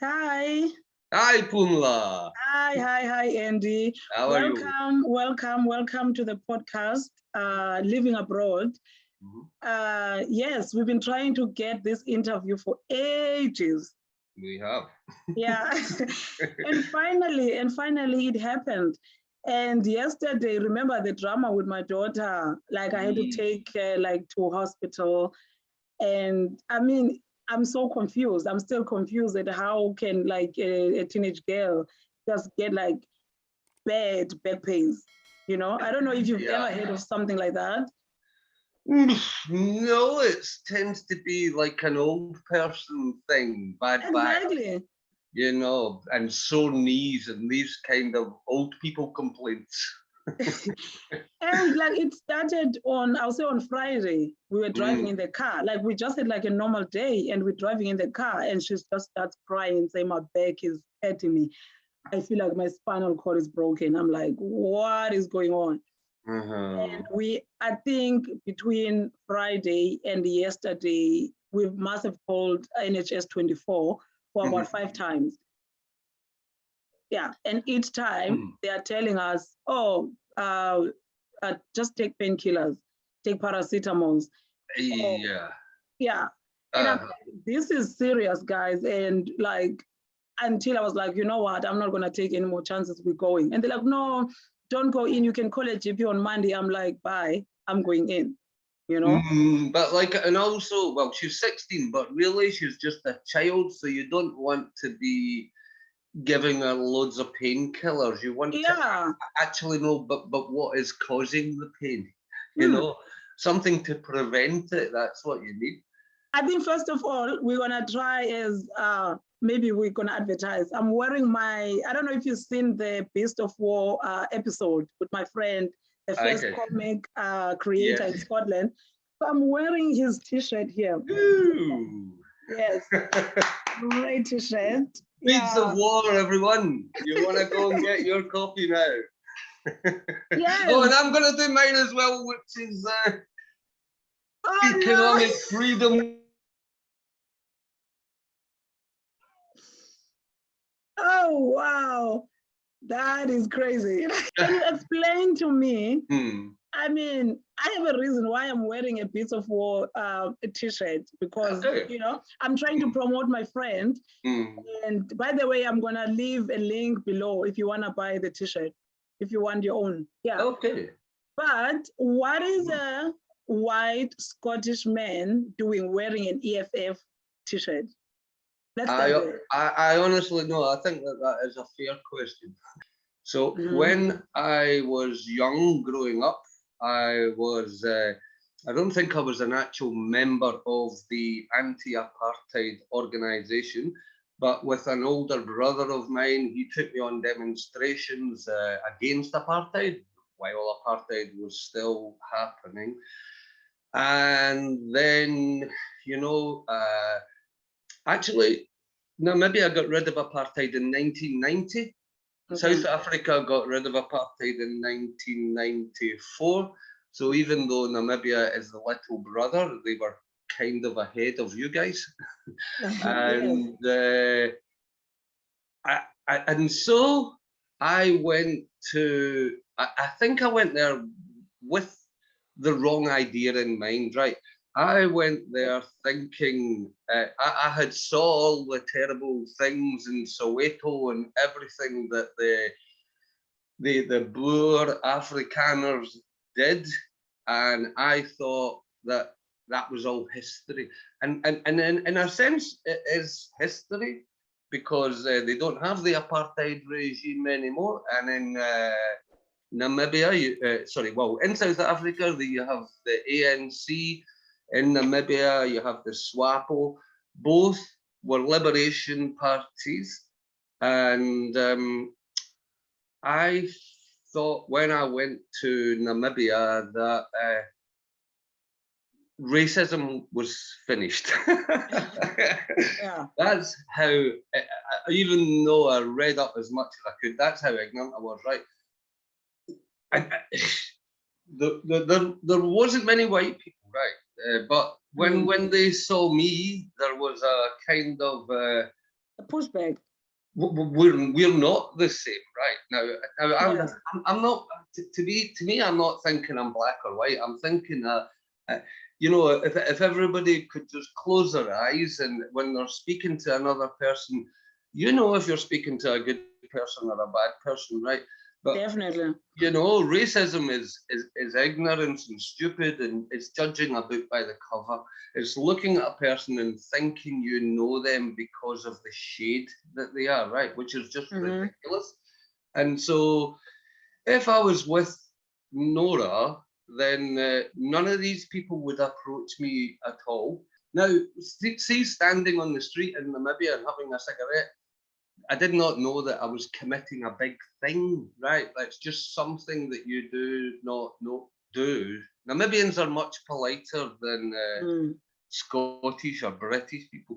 Hi. Hi, Pumla. Hi, Andy. How are you? Welcome to the podcast, Living Abroad. Yes, we've been trying to get this interview for ages. We have. Yeah, and finally it happened. And yesterday, remember the drama with my daughter? Like I had to take her to hospital, and I mean, I'm so confused. I'm still confused at how can a teenage girl just get bad back pains. I don't know if you've ever heard of something like that. No, it tends to be like an old person thing, bad back, Exactly. and sore knees and these kind of old people complaints. And it started I'll say on Friday. We were driving in the car. We just had a normal day, and we're driving in the car, and she just starts crying, saying my back is hurting me. I feel like my spinal cord is broken. I'm like, what is going on? And I think between Friday and yesterday, we must have called NHS 24 for about 5 times. Yeah, and each time they are telling us, just take painkillers, take paracetamols. Yeah. And I'm like, this is serious, guys. And until I was like, you know what, I'm not going to take any more chances. We're going. And they're like, no, don't go in. You can call a GP on Monday. I'm like, bye, I'm going in, But and also, well, she's 16, but really she's just a child. So you don't want to be giving her loads of painkillers. You want to actually know, but what is causing the pain? Something to prevent it. That's what you need. I think first of all, we're gonna try is maybe we're gonna advertise. I'm wearing I don't know if you've seen the Beast of War episode with my friend, the first comic creator in Scotland. So I'm wearing his T-shirt here. Ooh. Yes, great T-shirt. Beast of War, everyone. You want to go and get your copy now? Yes. Oh, and I'm going to do mine as well, which is economic freedom. Oh, wow. That is crazy. Can you explain to me? I mean, I have a reason why I'm wearing a Beast of War T-shirt because, I'm trying to promote my friend. And by the way, I'm going to leave a link below if you want to buy the T-shirt, if you want your own. Yeah. Okay. But what is a white Scottish man doing wearing an EFF T-shirt? I honestly know. I think that is a fair question. So when I was young, growing up, I don't think I was an actual member of the anti-apartheid organization, but with an older brother of mine, he took me on demonstrations against apartheid while apartheid was still happening. And then, actually, Namibia got rid of apartheid in 1990. South Africa got rid of apartheid in 1994. So even though Namibia is the little brother, they were kind of ahead of you guys. And and so I went to, I think I went there with the wrong idea in mind, right? I went there thinking, I had saw all the terrible things in Soweto and everything that the Boer Afrikaners did, and I thought that was all history. And in a sense, it is history because they don't have the apartheid regime anymore. And in Namibia, in South Africa, you have the ANC. In Namibia, you have the SWAPO. Both were liberation parties. And I thought when I went to Namibia that racism was finished. That's how, even though I read up as much as I could, that's how ignorant I was, right? There wasn't many white people, right? But when they saw me, there was a kind of A pushback. We're not the same, right? Now Yes. I'm not, to me, I'm not thinking I'm black or white. I'm thinking, you know, if everybody could just close their eyes and when they're speaking to another person, you know, if you're speaking to a good person or a bad person, right? But Definitely. you know, racism is ignorance and stupid, and it's judging a book by the cover. It's looking at a person and thinking you know them because of the shade that they are, right? Which is just ridiculous. And so, if I was with Nora, then none of these people would approach me at all. Now, see, standing on the street in Namibia and having a cigarette, I did not know that I was committing a big thing, right? That's just something that you do not do. Namibians are much politer than Scottish or British people.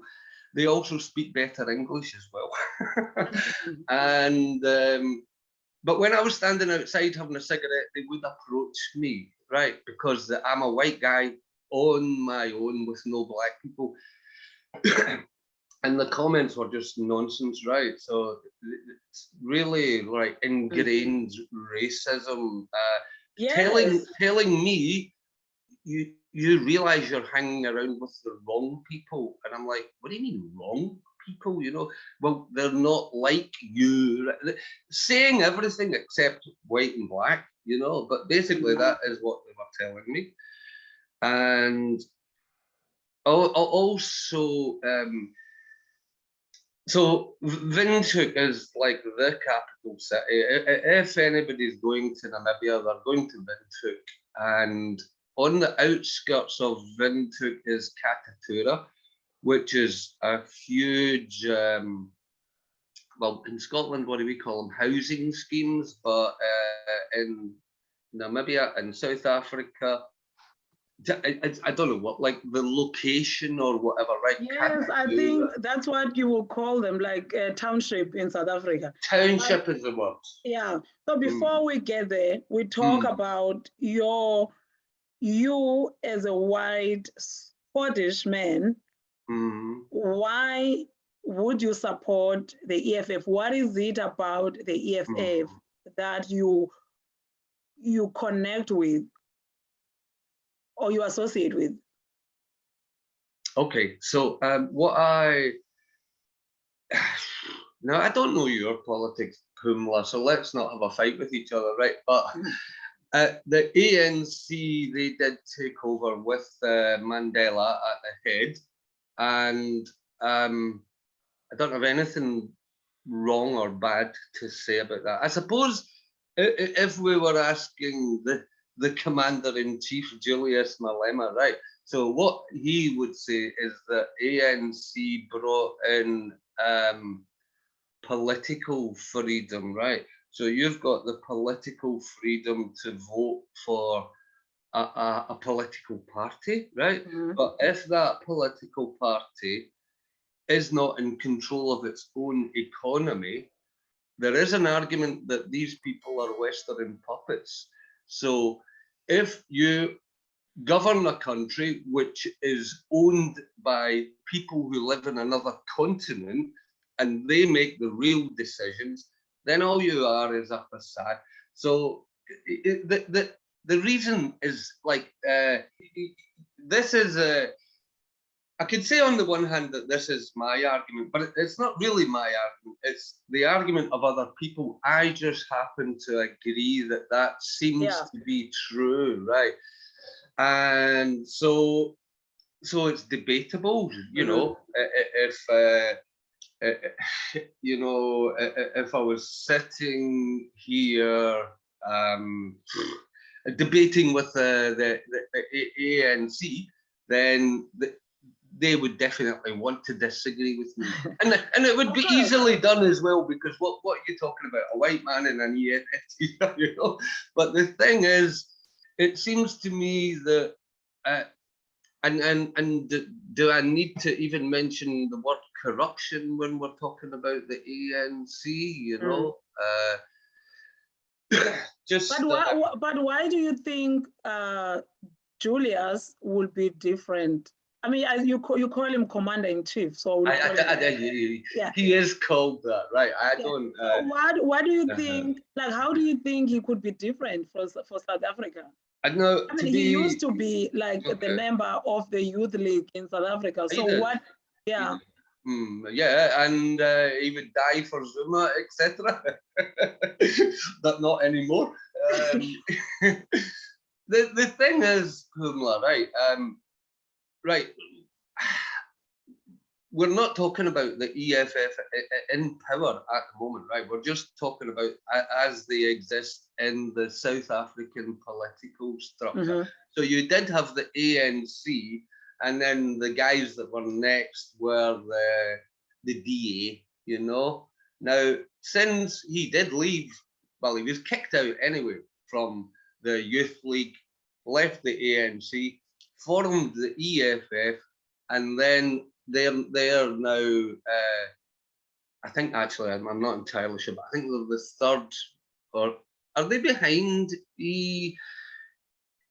They also speak better English as well. And but when I was standing outside having a cigarette, they would approach me, right? Because I'm a white guy on my own with no black people. And the comments were just nonsense, right? So it's really like ingrained racism. Yes. Telling me you realize you're hanging around with the wrong people, and I'm like, what do you mean wrong people? You know, well, they're not like you. Saying everything except white and black, you know. But basically, that is what they were telling me, and also. So Windhoek is like the capital city. If anybody's going to Namibia, they're going to Windhoek. And on the outskirts of Windhoek is Katatura, which is a huge, well, in Scotland, what do we call them? Housing schemes. But in Namibia and South Africa, I don't know what, like the location or whatever, right? Yes, I think that's what you will call them, like a township in South Africa. Township is the word. Yeah. So before we get there, we talk about you as a white Scottish man. Why would you support the EFF? What is it about the EFF that you connect with or you associate with? Okay, so now I don't know your politics, Pumla, so let's not have a fight with each other, right? But the ANC, they did take over with Mandela at the head, and I don't have anything wrong or bad to say about that. I suppose if we were asking the commander-in-chief, Julius Malema, right? So what he would say is that ANC brought in political freedom, right? So you've got the political freedom to vote for a political party, right? But if that political party is not in control of its own economy, there is an argument that these people are Western puppets. So if you govern a country which is owned by people who live in another continent and they make the real decisions, then all you are is a facade. So the reason is like, this is a, I could say on the one hand that this is my argument, but it's not really my argument. It's the argument of other people. I just happen to agree that that seems to be true, right? And so it's debatable, you know. If you know, if I was sitting here debating with the ANC, then they would definitely want to disagree with me, and it would be easily done as well, because what are you talking about, a white man and an ENFT, you know? But the thing is, it seems to me that, and do I need to even mention the word corruption when we're talking about the ANC? You know, just. But why do you think Julius will be different? I mean, you call him commander in chief, so we'll call him, yeah. He is called that, right? I yeah. don't. So what do you think? Like, how do you think he could be different for South Africa? I know. I mean, he used to be like the member of the youth league in South Africa. So what? Yeah. Yeah, and he would die for Zuma, etc. But not anymore. The thing is, Pumla, right? Right. We're not talking about the EFF in power at the moment, right? We're just talking about as they exist in the South African political structure. So you did have the ANC, and then the guys that were next were the DA, you know. Now, since he did leave, well, he was kicked out anyway from the Youth League, left the ANC, formed the EFF, and then they're now, I think actually, I'm not entirely sure, but I think they're the third, or are they behind the,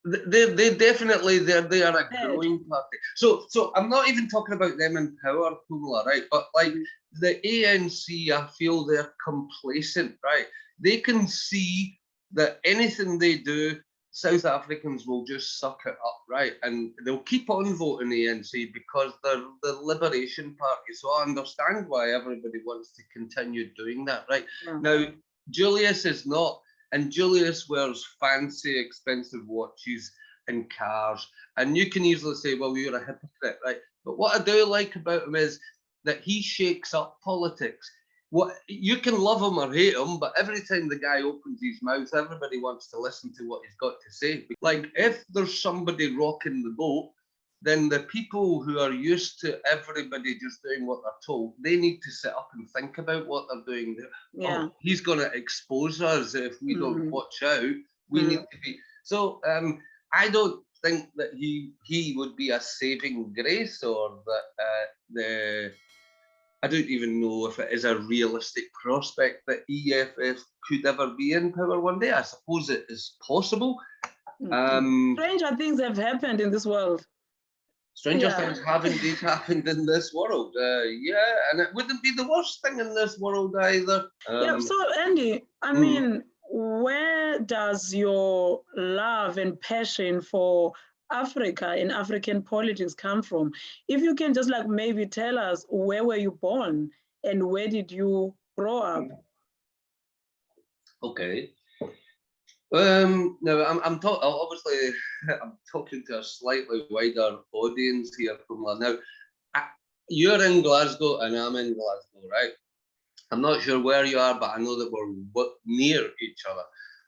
they definitely, they are a growing party. So I'm not even talking about them in power, Pumla, right? But like the ANC, I feel they're complacent, right? They can see that anything they do, South Africans will just suck it up, right? And they'll keep on voting ANC because they're the Liberation Party. So I understand why everybody wants to continue doing that, right? Now, Julius is not, and Julius wears fancy, expensive watches and cars. And you can easily say, well, you're a hypocrite, right? But what I do like about him is that he shakes up politics. What you can love him or hate him, but every time the guy opens his mouth, everybody wants to listen to what he's got to say. Like if there's somebody rocking the boat, then the people who are used to everybody just doing what they're told, they need to sit up and think about what they're doing. Oh, he's going to expose us if we don't watch out. We need to be. So I don't think that he would be a saving grace, or that I don't even know if it is a realistic prospect that EFF could ever be in power one day. I suppose it is possible. Stranger things have happened in this world. Stranger things have indeed happened in this world. Yeah, and it wouldn't be the worst thing in this world either. Yeah, so Andy, I mean, where does your love and passion for Africa and African politics come from? If you can just like maybe tell us, where were you born and where did you grow up? Okay. No, I'm obviously I'm talking to a slightly wider audience here, Pumla. Now, you're in Glasgow and I'm in Glasgow, right? I'm not sure where you are, but I know that we're near each other.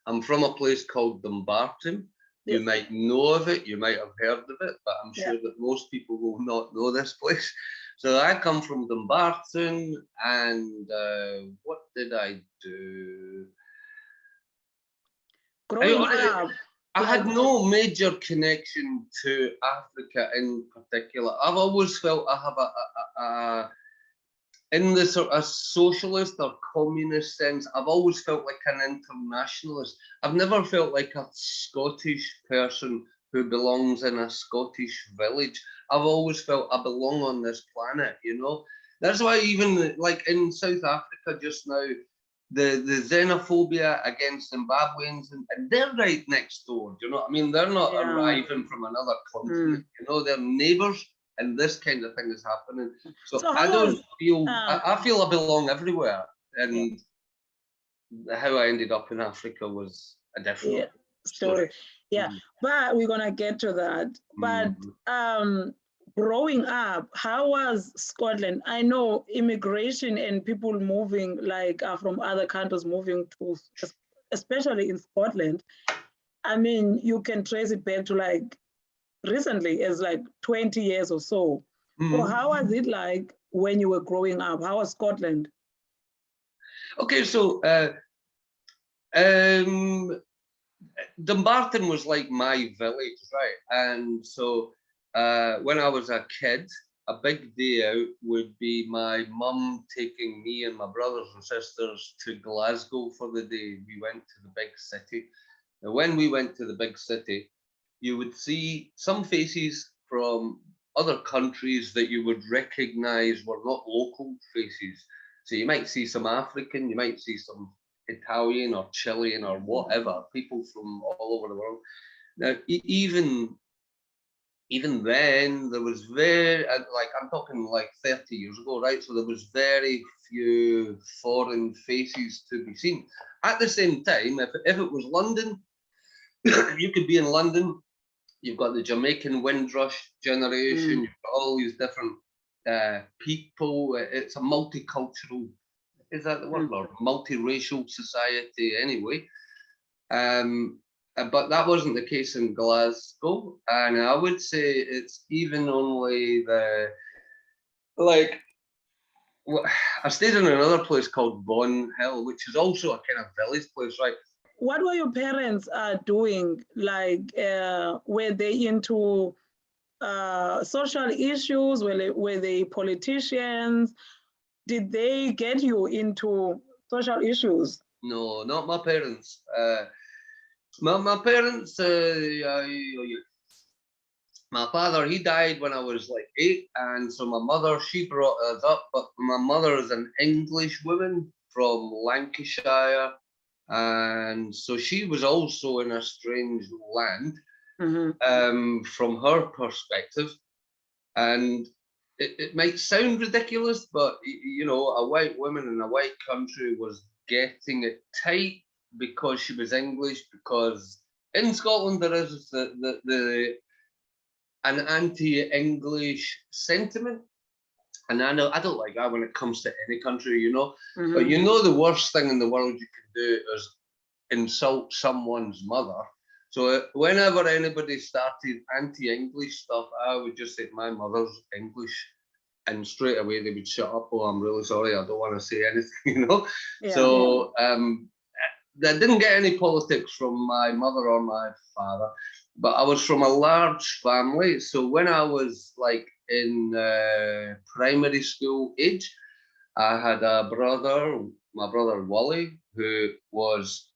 I'm from a place called Dumbarton. You might know of it, you might have heard of it, but I'm sure that most people will not know this place. So I come from Dumbarton, and what did I do? I had no major connection to Africa in particular. I've always felt I have in the sort of socialist or communist sense, I've always felt like an internationalist. I've never felt like a Scottish person who belongs in a Scottish village. I've always felt I belong on this planet, you know? That's why even like in South Africa just now, the xenophobia against Zimbabweans, and they're right next door, do you know what I mean? They're not arriving from another continent, you know, they're neighbours. And this kind of thing is happening. So I don't feel, I feel I belong everywhere. And how I ended up in Africa was a different story. Yeah, but we're going to get to that. But growing up, how was Scotland? I know immigration and people moving like from other countries moving to, especially in Scotland. I mean, you can trace it back to like recently, as like 20 years or so. So how was it like when you were growing up? How was Scotland? Okay, so Dumbarton was like my village, right? And so when I was a kid, a big day out would be my mum taking me and my brothers and sisters to Glasgow for the day. We went to the big city. Now, when we went to the big city, you would see some faces from other countries that you would recognise were not local faces. So you might see some African, you might see some Italian or Chilean or whatever, people from all over the world. Now, even then, there was like, I'm talking like 30 years ago, right? So there was very few foreign faces to be seen. At the same time, if it was London, you could be in London, you've got the Jamaican Windrush generation, you've got all these different people. It's a multicultural, is that the word? Or multiracial society anyway. But that wasn't the case in Glasgow, and I would say it's even only I stayed in another place called Bon Hill, which is also a kind of village place, right? What were your parents doing? Like, were they into social issues? Were they politicians? Did they get you into social issues? No, not my parents. My parents, my father, he died when I was like 8, and so my mother, she brought us up, but my mother is an English woman from Lancashire, and so she was also in a strange land from her perspective, and it might sound ridiculous, but you know, a white woman in a white country was getting it tight because she was English, because in Scotland there is an anti-English sentiment, and I don't like that when it comes to any country, you know. But you know, the worst thing in the world you can do is insult someone's mother. So whenever anybody started anti-English stuff, I would just say my mother's English, and straight away they would shut up. Oh, I'm really sorry, I don't want to say anything, you know. Yeah. So I didn't get any politics from my mother or my father, but I was from a large family. So when I was like in primary school age, I had a brother, my brother Wally, who was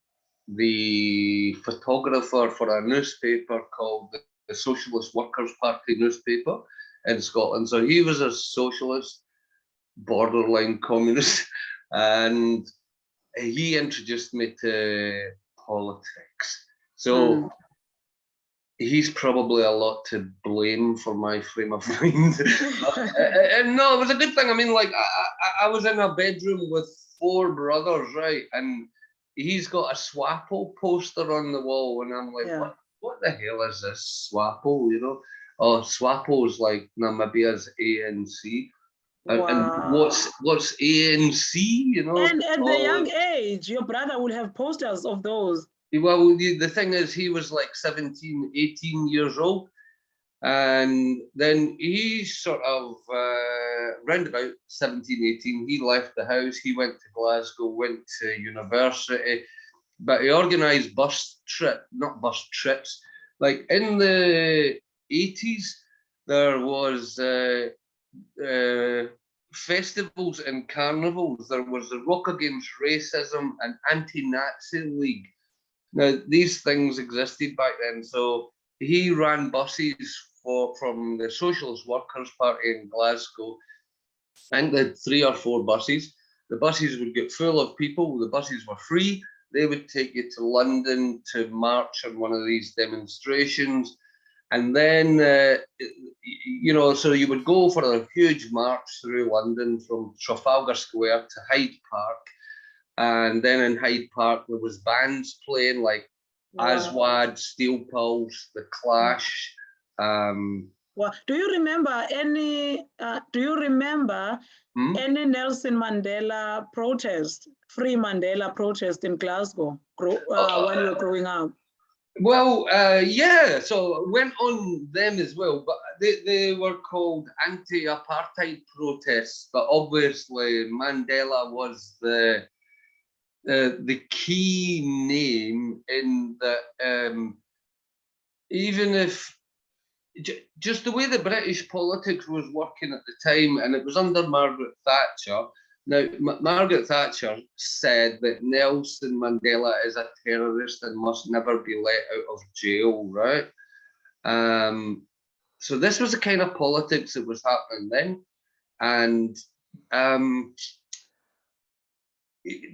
the photographer for a newspaper called the Socialist Workers' Party newspaper in Scotland. So he was a socialist, borderline communist, and he introduced me to politics. So he's probably a lot to blame for my frame of mind. And no, it was a good thing. I mean, like, I was in a bedroom with 4 brothers, right? And he's got a SWAPO poster on the wall, and I'm like, what the hell is this SWAPO, you know? Oh, SWAPO is like Namibia's ANC. And what's ANC, you know? And at the young age, your brother will have posters of those. Well, the thing is, he was like 17, 18 years old. And then he sort of, round about 17, 18, he left the house. He went to Glasgow, went to university, but he organised not bus trips. Like in the 80s, there was festivals and carnivals. There was the Rock Against Racism and Anti-Nazi League. Now, these things existed back then. So he ran buses from the Socialist Workers' Party in Glasgow. I think they had 3 or 4 buses. The buses would get full of people. The buses were free. They would take you to London to march on one of these demonstrations. And then, you know, so you would go for a huge march through London from Trafalgar Square to Hyde Park. And then in Hyde Park, there was bands playing like Aswad, Steel Pulse, The Clash. Well, do you remember any any Nelson Mandela protest, Free Mandela protest in Glasgow when you were growing up? Well, yeah, so went on them as well, but they were called anti-apartheid protests, but obviously Mandela was the key name in the, even if, just the way the British politics was working at the time, and it was under Margaret Thatcher. Now, Margaret Thatcher said that Nelson Mandela is a terrorist and must never be let out of jail, right? so this was the kind of politics that was happening then. And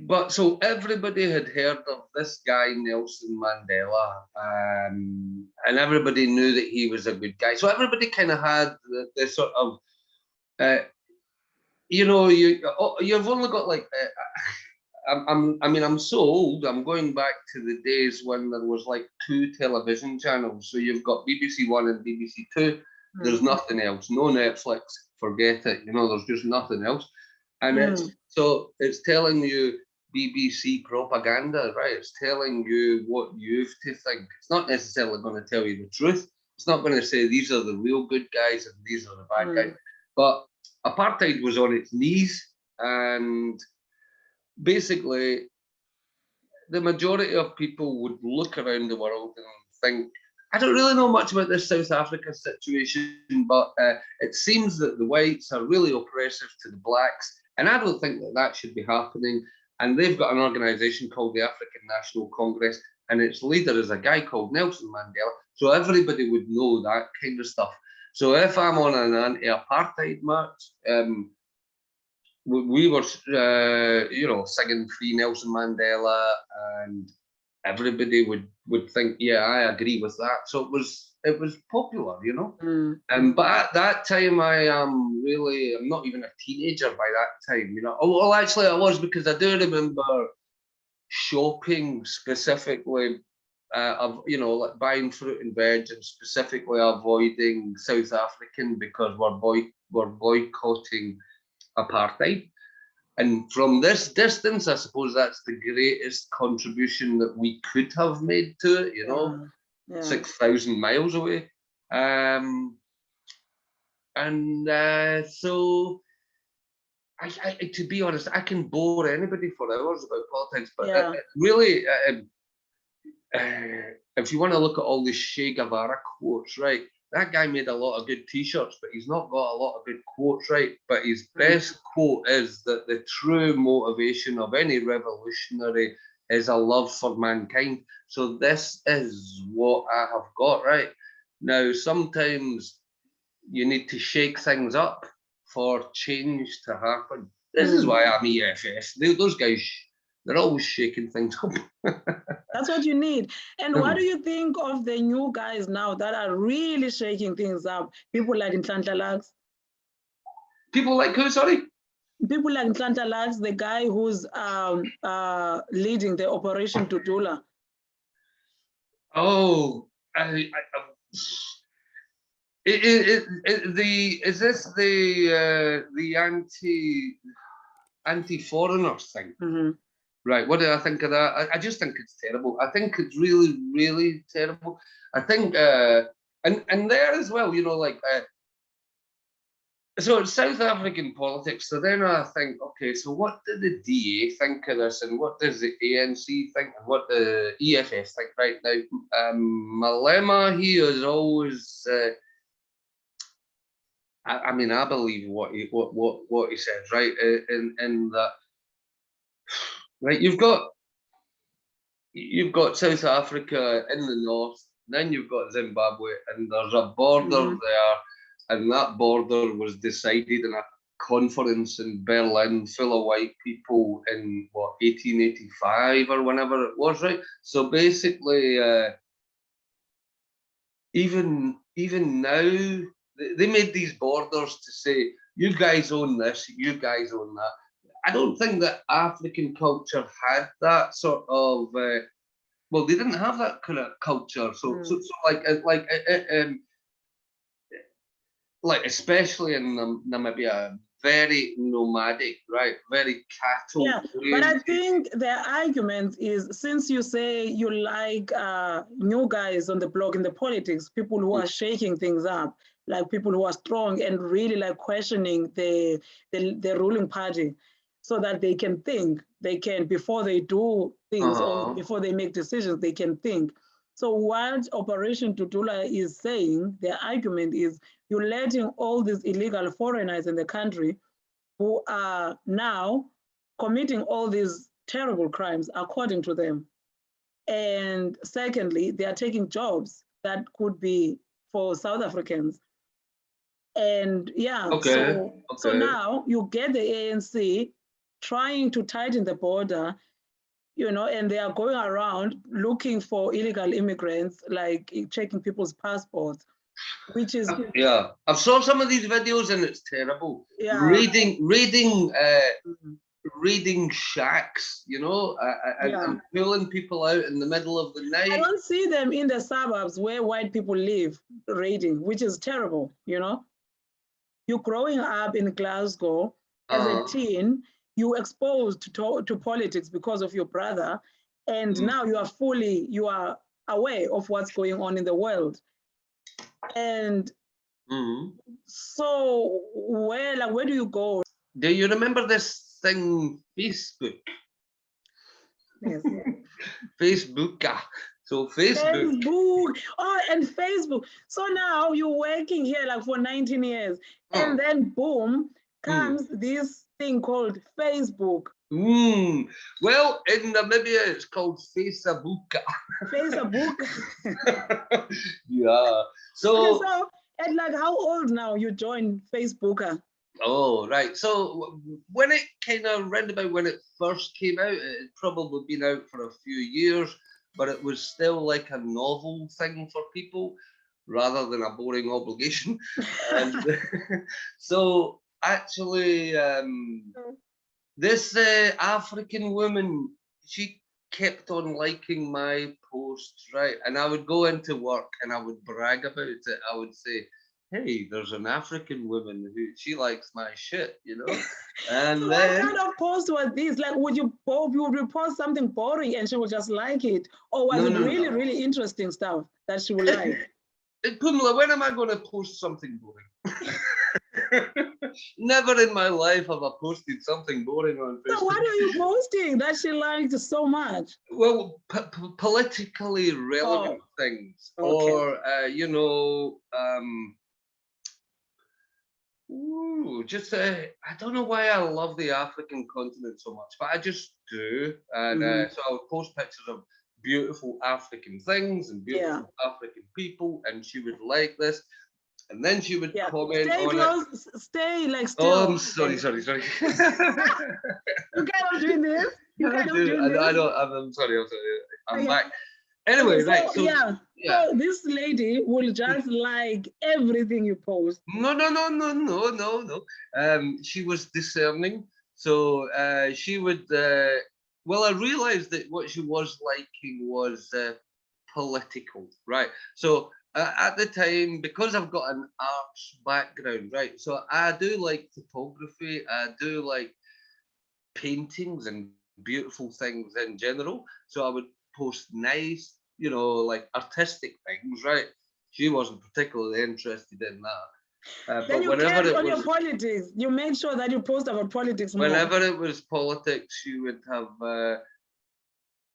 but so everybody had heard of this guy Nelson Mandela, and everybody knew that he was a good guy. So everybody kind of had the sort of, you know, you've only got like, I mean, I'm so old. I'm going back to the days when there was like 2 television channels. So you've got BBC One and BBC Two. There's nothing else. No Netflix. Forget it. You know, there's just nothing else. And it's telling you BBC propaganda, right? It's telling you what you have to think. It's not necessarily going to tell you the truth. It's not going to say these are the real good guys and these are the bad guys. But apartheid was on its knees, and basically the majority of people would look around the world and think, I don't really know much about this South Africa situation, but it seems that the whites are really oppressive to the blacks, and I don't think that that should be happening. And they've got an organisation called the African National Congress, and its leader is a guy called Nelson Mandela. So everybody would know that kind of stuff. So if I'm on an anti-apartheid march, we were, you know, singing Free Nelson Mandela, and everybody would think, yeah, I agree with that. So it was popular, you know. But at that time, I'm not even a teenager by that time, you know. Oh, well, actually, I was, because I do remember shopping specifically, of, you know, like buying fruit and veg, and specifically avoiding South African because we're boycotting apartheid. And from this distance, I suppose that's the greatest contribution that we could have made to it, you know, 6,000 miles away. So, I, to be honest, I can bore anybody for hours about politics, but really, if you want to look at all the Che Guevara quotes, right, that guy made a lot of good t-shirts, but he's not got a lot of good quotes, right? But his best quote is that the true motivation of any revolutionary is a love for mankind. So this is what I have got, right? Now, sometimes you need to shake things up for change to happen. This is why I'm EFS. Those guys, they're always shaking things up. That's what you need. And what do you think of the new guys now that are really shaking things up? People like Nhlanhla. People like who, sorry? People like Nhlanhla, the guy who's leading the Operation DUDULA. Oh, is this the anti-foreigner thing? Right, what do I think of that? I just think it's terrible. I think it's really, really terrible. I think, and there as well, you know, like, so it's South African politics. So then I think, okay, so what do the DA think of this, and what does the ANC think, and what the EFF think? Right now, Malema, he is always, I mean, I believe what he says, right, in that. Right, you've got South Africa in the north, then you've got Zimbabwe, and there's a border there, and that border was decided in a conference in Berlin full of white people in 1885 or whenever it was, right? So basically, even now, they made these borders to say, you guys own this, you guys own that. I don't think that African culture had that sort of, well, they didn't have that kind of culture. So like especially in Namibia, very nomadic, right? Very cattle. Yeah, but I think the argument is, since you say you like new guys on the block in the politics, people who are shaking things up, like people who are strong and really like questioning the ruling party, so that they can think, before they do things or before they make decisions, they can think. So what Operation DUDULA is saying, the argument is, you're letting all these illegal foreigners in the country who are now committing all these terrible crimes according to them. And secondly, they are taking jobs that could be for South Africans. And yeah, Okay. so now you get the ANC trying to tighten the border, you know, and they are going around looking for illegal immigrants, like checking people's passports, which is Yeah, I've saw some of these videos and it's terrible. yeah. Raiding shacks, you know, and pulling people out in the middle of the night. I don't see them in the suburbs where white people live raiding, which is terrible, you know. You're growing up in Glasgow as a teen, you exposed to politics because of your brother, and now you are aware of what's going on in the world. And so where do you go? Do you remember this thing, Facebook? Yes. Facebook. So Facebook. Oh, and Facebook. So now you're working here like for 19 years, and then boom comes this thing called Facebook. Well, in Namibia, it's called Facebook. Facebook. Yeah. So at like how old now you joined Facebook? Oh, right. So when it kind of round about when it first came out, it had probably been out for a few years, but it was still like a novel thing for people rather than a boring obligation. And so actually, this African woman, she kept on liking my posts, right? And I would go into work and I would brag about it. I would say, hey, there's an African woman who she likes my shit, you know. And so then, what kind of post was this? Like, would you repost something boring and she would just like it, or was it really interesting stuff that she would like? Pumla, when am I going to post something boring? Never in my life have I posted something boring on Facebook. So what are you posting that she liked so much? Well, politically relevant things, or you know, I don't know why I love the African continent so much, but I just do. And so I would post pictures of beautiful African things and beautiful African people, and she would like this. And then she would comment on it. Stay like still. Oh, I'm sorry. You cannot do this. You cannot do this. I'm sorry. I'm back. Anyway, right. So, so this lady will just like everything you post. No. She was discerning. So she would, well, I realized that what she was liking was political, right? So at the time, because I've got an arts background, right? So I do like photography. I do like paintings and beautiful things in general. So I would post nice, you know, like artistic things, right? She wasn't particularly interested in that. Then but you whenever it on was your politics, you make sure that you post about politics more. Whenever it was politics, you would have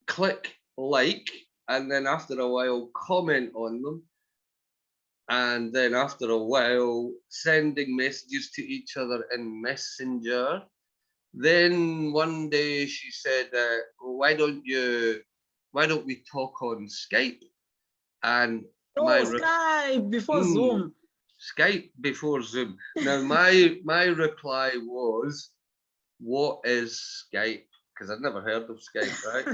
click like, and then after a while comment on them, and then after a while sending messages to each other in Messenger. Then one day she said, why don't we talk on Skype? And Skype before Zoom. Skype before Zoom. Now my reply was, what is Skype? Because I'd never heard of Skype, right?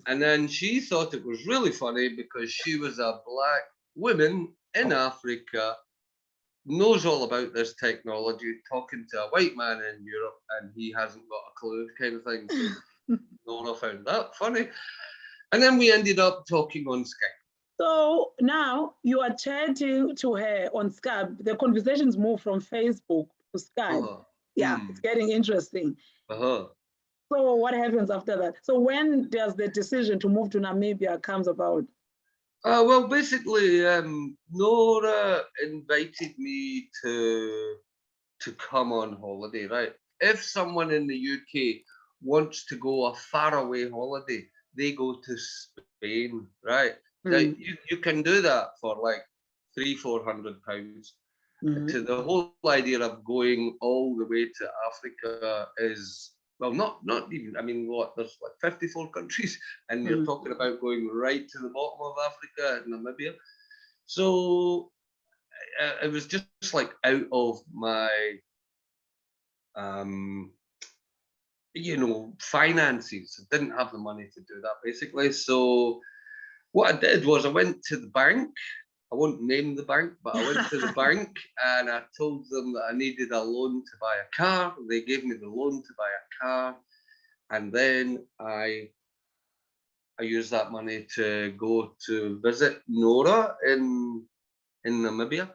And then she thought it was really funny because she was a black woman in Africa, knows all about this technology, talking to a white man in Europe, and he hasn't got a clue, kind of thing. So Nora found that funny. And then we ended up talking on Skype. So now you are chatting to her on Skype. The conversations move from Facebook to Skype. It's getting interesting. So what happens after that? So when does the decision to move to Namibia comes about? Well, basically, Nora invited me to come on holiday, right? If someone in the UK wants to go a faraway holiday, they go to Spain, right? Like, you can do that for like £300-400. So the whole idea of going all the way to Africa is, well, not even, I mean, there's like 54 countries, and you're talking about going right to the bottom of Africa, Namibia. So it was just like out of my, you know, finances. I didn't have the money to do that basically. So what I did was I went to the bank. I won't name the bank, but I went to the bank and I told them that I needed a loan to buy a car. They gave me the loan to buy a car, and then I used that money to go to visit Nora in Namibia.